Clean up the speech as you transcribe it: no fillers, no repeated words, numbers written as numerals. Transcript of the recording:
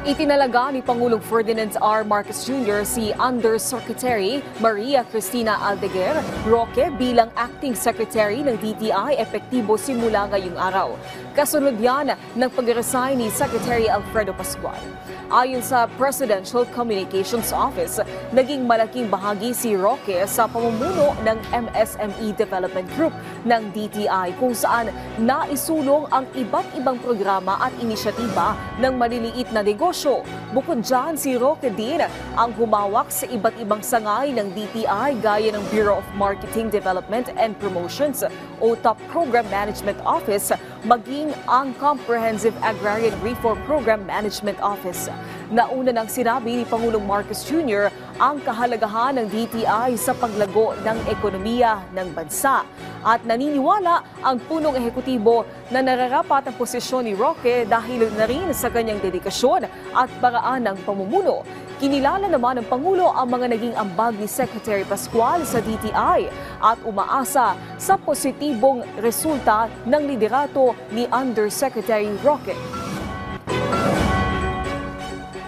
Itinalaga ni Pangulong Ferdinand R. Marcos Jr. si Undersecretary Maria Cristina Aldeguer Roque bilang Acting Secretary ng DTI epektibo simula ngayong araw. Kasunod yan ng pag-resign ni Secretary Alfredo Pascual. Ayon sa Presidential Communications Office, naging malaking bahagi si Roque sa pamumuno ng MSME Development Group ng DTI kung saan naisulong ang iba't ibang programa at inisyatiba ng maliliit na negosyo. Bukod dyan, si Roque din ang humawak sa iba't ibang sangay ng DTI gaya ng Bureau of Marketing Development and Promotions o Top Program Management Office maging ang Comprehensive Agrarian Reform Program Management Office. Nauna nang sinabi ni Pangulong Marcos Jr. ang kahalagahan ng DTI sa paglago ng ekonomiya ng bansa. At naniniwala ang punong ehekutibo na nararapat ang posisyon ni Roque dahil na rin sa kanyang dedikasyon at paraan ng pamumuno. Kinilala naman ng Pangulo ang mga naging ambag ni Secretary Pascual sa DTI at umaasa sa positibong resulta ng liderato ni Undersecretary Roque.